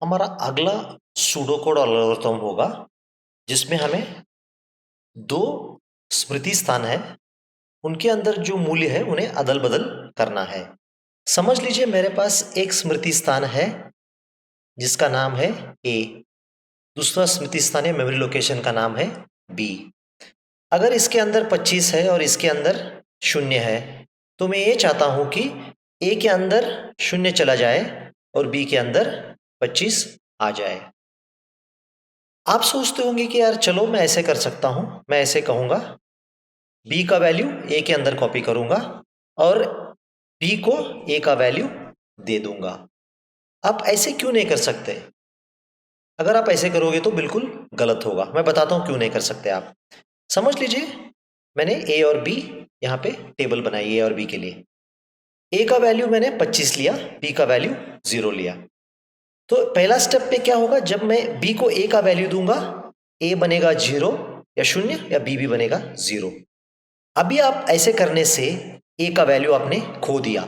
हमारा अगला pseudo code algorithm होगा जिसमें हमें दो स्मृति स्थान है, उनके अंदर जो मूल्य है उन्हें अदल बदल करना है। समझ लीजिए मेरे पास एक स्मृति स्थान है जिसका नाम है ए, दूसरा स्मृति स्थान या मेमोरी लोकेशन का नाम है बी। अगर इसके अंदर 25 है और इसके अंदर 0 है तो मैं ये चाहता हूं कि ए के अंदर 0 चला जाए और बी के अंदर 25 आ जाए। आप सोचते होंगे कि यार चलो मैं ऐसे कर सकता हूं, मैं ऐसे कहूंगा बी का वैल्यू ए के अंदर कॉपी करूंगा और बी को ए का वैल्यू दे दूंगा। आप ऐसे क्यों नहीं कर सकते? अगर आप ऐसे करोगे तो बिल्कुल गलत होगा। मैं बताता हूं क्यों नहीं कर सकते आप। समझ लीजिए मैंने ए और बी यहाँ पे टेबल बनाई, ए और बी के लिए। ए का वैल्यू मैंने 25 लिया, बी का वैल्यू 0 लिया। तो पहला स्टेप पे क्या होगा, जब मैं बी को ए का वैल्यू दूंगा ए बनेगा 0 या 0 या बी भी बनेगा 0। अभी आप ऐसे करने से ए का वैल्यू आपने खो दिया।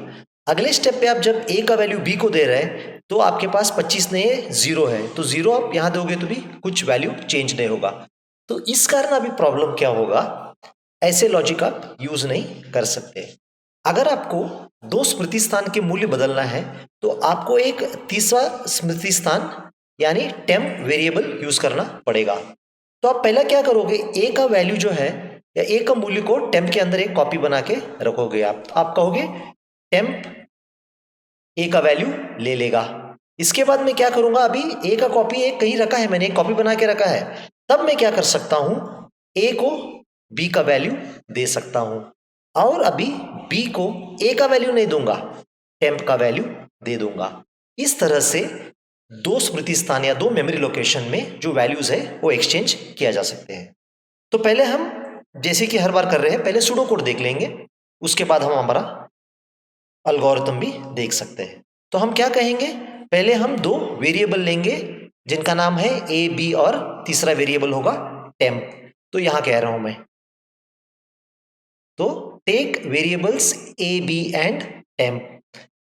अगले स्टेप पे आप जब ए का वैल्यू बी को दे रहे हैं तो आपके पास 25 नहीं है, 0 है, तो 0 आप यहां दोगे तो भी कुछ वैल्यू चेंज नहीं होगा। तो इस कारण अभी प्रॉब्लम क्या होगा, ऐसे लॉजिक आप यूज नहीं कर सकते। अगर आपको दो स्मृति स्थान के मूल्य बदलना है तो आपको एक तीसरा स्मृति स्थान यानी टेम्प वेरिएबल यूज करना पड़ेगा। तो आप पहला क्या करोगे, ए का वैल्यू जो है या ए का मूल्य को टेम्प के अंदर एक कॉपी बना के रखोगे। आप कहोगे टेम्प ए का वैल्यू ले लेगा। इसके बाद मैं क्या करूंगा, अभी ए का कॉपी एक कहीं रखा है, मैंने एक कॉपी बना के रखा है, तब मैं क्या कर सकता हूं, ए को बी का वैल्यू दे सकता हूं और अभी बी को ए का वैल्यू नहीं दूंगा, टेम्प का वैल्यू दे दूंगा। इस तरह से दो स्मृति स्थान या दो मेमोरी लोकेशन में जो वैल्यूज है वो एक्सचेंज किया जा सकते हैं। तो पहले हम जैसे कि हर बार कर रहे हैं, पहले सूडो कोड देख लेंगे, उसके बाद हम हमारा एल्गोरिथम भी देख सकते हैं। तो हम क्या कहेंगे, पहले हम दो वेरिएबल लेंगे जिनका नाम है ए बी और तीसरा वेरिएबल होगा टेम्प। तो यहां कह रहा हूं मैं, तो take variables A B and temp.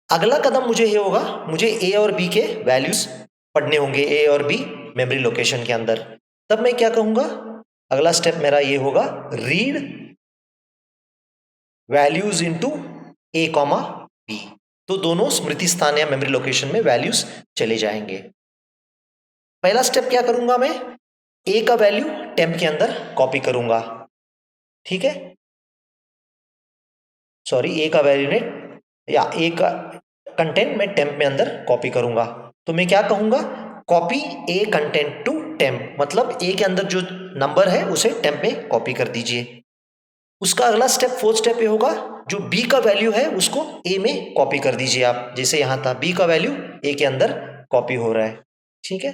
अगला कदम मुझे ये होगा, मुझे ए और बी के वैल्यूज पढ़ने होंगे, ए और बी मेमोरी लोकेशन के अंदर। तब मैं क्या कहूंगा, अगला स्टेप मेरा ये होगा, रीड वैल्यूज इनटू ए कॉमा बी। तो दोनों स्मृति स्थान या मेमोरी लोकेशन में वैल्यूज चले जाएंगे। पहला स्टेप क्या करूंगा, मैं ए का वैल्यू टेम्प के अंदर कॉपी करूंगा, ठीक है, सॉरी ए का वैल्यू ने या ए का कंटेंट मैं टेम्प में अंदर कॉपी करूंगा। तो मैं क्या कहूंगा, copy A content to temp, मतलब ए के अंदर जो नंबर है उसे टेम्प में कॉपी कर दीजिए। उसका अगला स्टेप, फोर्थ स्टेप ये होगा, जो बी का वैल्यू है उसको ए में कॉपी कर दीजिए आप। जैसे यहां था बी का वैल्यू ए के अंदर कॉपी हो रहा है, ठीक है,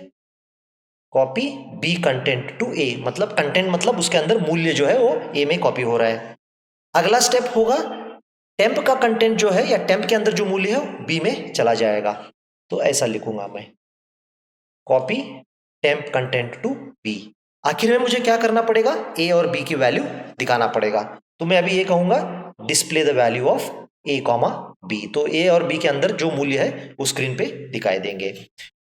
कॉपी बी कंटेंट टू ए, मतलब कंटेंट मतलब उसके अंदर मूल्य जो है वो ए में कॉपी हो रहा है। अगला स्टेप होगा, टेम्प का कंटेंट जो है या टेम्प के अंदर जो मूल्य है वो बी में चला जाएगा। तो ऐसा लिखूंगा मैं, copy temp content to B. आखिर में मुझे क्या करना पड़ेगा, ए और बी की वैल्यू दिखाना पड़ेगा। तो मैं अभी ये कहूंगा, display the value of A comma B. तो ए और बी के अंदर जो मूल्य है वो स्क्रीन पे दिखाई देंगे।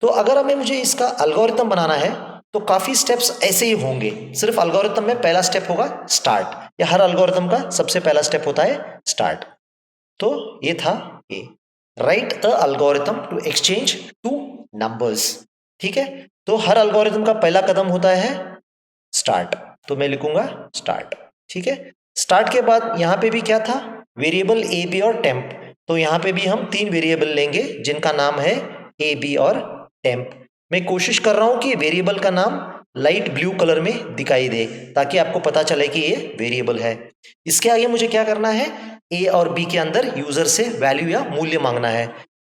तो अगर हमें मुझे इसका एल्गोरिथम बनाना है तो काफी स्टेप्स ऐसे ही होंगे। सिर्फ एल्गोरिथम में पहला स्टेप होगा स्टार्ट, या हर एल्गोरिथम का सबसे पहला स्टेप होता है स्टार्ट। तो ये था a, write a algorithm to exchange two numbers, ठीक है। तो हर एल्गोरिथम का पहला कदम होता है स्टार्ट, तो मैं लिखूंगा स्टार्ट, ठीक है। स्टार्ट के बाद यहां पे भी क्या था, वेरिएबल ए बी और टेम्प। तो यहां पे भी हम तीन वेरिएबल लेंगे जिनका नाम है ए बी और टेम्प। मैं कोशिश कर रहा हूं कि वेरिएबल का नाम लाइट ब्लू कलर में दिखाई दे ताकि आपको पता चले कि ये वेरिएबल है। इसके आगे मुझे क्या करना है, ए और बी के अंदर यूजर से वैल्यू या मूल्य मांगना है।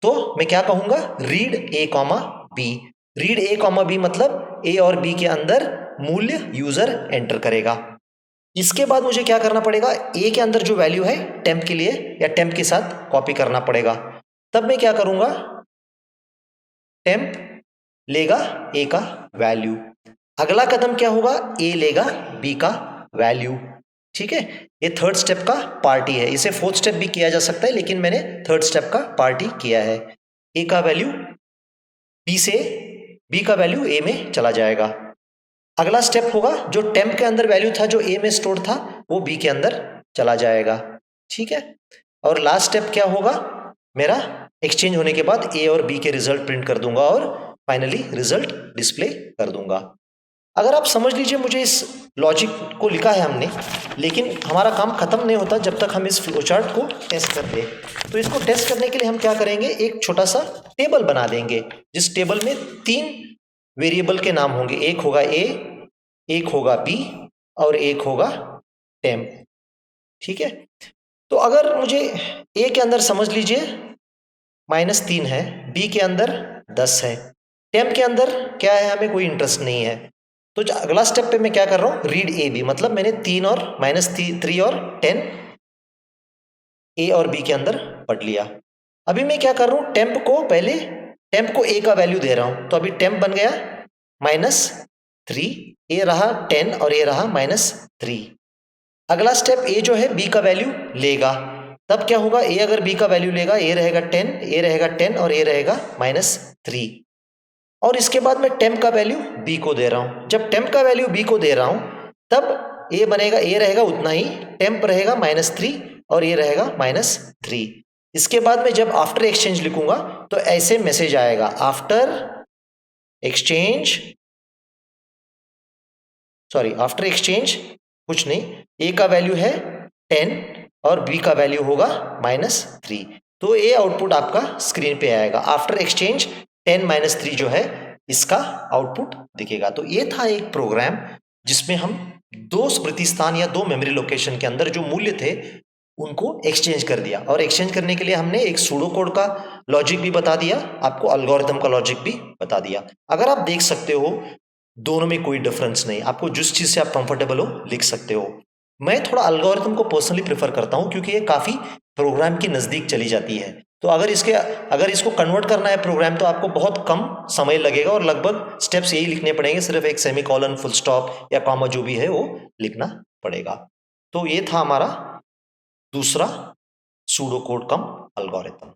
तो मैं क्या कहूंगा, read A comma B. Read A comma B मतलब ए और बी के अंदर मूल्य यूजर एंटर करेगा। इसके बाद मुझे क्या करना पड़ेगा, ए के अंदर जो वैल्यू है टेम्प के लिए या टेम्प के साथ कॉपी करना पड़ेगा। तब मैं क्या करूंगा, टेम्प लेगा ए का वैल्यू। अगला कदम क्या होगा, ए लेगा बी का वैल्यू, ठीक है। ये थर्ड स्टेप का पार्ट ही है, इसे फोर्थ स्टेप भी किया जा सकता है लेकिन मैंने थर्ड स्टेप का पार्ट ही किया है। ए का वैल्यू बी से बी का वैल्यू ए में चला जाएगा। अगला स्टेप होगा जो टेम्प के अंदर वैल्यू था जो ए में स्टोर था वो बी के अंदर चला जाएगा, ठीक है। और लास्ट स्टेप क्या होगा, मेरा एक्सचेंज होने के बाद ए और बी के रिजल्ट प्रिंट कर दूंगा और फाइनली रिजल्ट डिस्प्ले कर दूंगा। अगर आप समझ लीजिए, मुझे इस लॉजिक को लिखा है हमने, लेकिन हमारा काम खत्म नहीं होता जब तक हम इस फ्लो चार्ट को टेस्ट करते हैं। तो इसको टेस्ट करने के लिए हम क्या करेंगे, एक छोटा सा टेबल बना देंगे जिस टेबल में 3 वेरिएबल के नाम होंगे, एक होगा ए, एक होगा बी और एक होगा टेम्प, ठीक है। तो अगर मुझे ए के अंदर समझ लीजिए -3 है, बी के अंदर 10 है, टेम्प के अंदर क्या है हमें कोई इंटरेस्ट नहीं है। तो अगला स्टेप पे मैं क्या कर रहा हूँ, रीड ए बी, मतलब मैंने 3 और -3 और 10 ए और बी के अंदर पढ़ लिया। अभी मैं क्या कर रहा हूँ, टेम्प को ए का वैल्यू दे रहा हूँ, तो अभी टेम्प बन गया -3, ए रहा 10 और ए रहा -3। अगला स्टेप ए जो है बी का वैल्यू लेगा, तब क्या होगा, ए अगर बी का वैल्यू लेगा, ए रहेगा 10, ए रहेगा 10 और ए रहेगा -3। और इसके बाद मैं टेम्प का वैल्यू बी को दे रहा हूं। जब टेम्प का वैल्यू बी को दे रहा हूं तब ए बनेगा, ए रहेगा उतना ही, टेम्प रहेगा -3 और ए रहेगा -3। इसके बाद में जब आफ्टर एक्सचेंज लिखूंगा तो ऐसे मैसेज आएगा, आफ्टर एक्सचेंज कुछ नहीं, ए का वैल्यू है 10 और बी का वैल्यू होगा -3। तो ये आउटपुट आपका स्क्रीन पे आएगा, आफ्टर एक्सचेंज 10 -3 जो है इसका आउटपुट दिखेगा। तो ये था एक प्रोग्राम जिसमें हम 2 स्मृति स्थान या 2 मेमोरी लोकेशन के अंदर जो मूल्य थे उनको एक्सचेंज कर दिया। और एक्सचेंज करने के लिए हमने एक सूडो कोड का लॉजिक भी बता दिया, आपको एल्गोरिथम का लॉजिक भी बता दिया। अगर आप देख सकते हो दोनों में कोई डिफरेंस नहीं, आपको जिस चीज से आप कंफर्टेबल हो लिख सकते हो। मैं थोड़ा एल्गोरिथम को पर्सनली प्रेफर करता हूं क्योंकि ये काफी प्रोग्राम की नजदीक चली जाती है। तो अगर इसको कन्वर्ट करना है प्रोग्राम तो आपको बहुत कम समय लगेगा और लगभग स्टेप्स यही लिखने पड़ेंगे, सिर्फ एक सेमीकोलन, फुल स्टॉप या कॉमा जो भी है वो लिखना पड़ेगा। तो ये था हमारा दूसरा सूडो कोड कम एल्गोरिथम।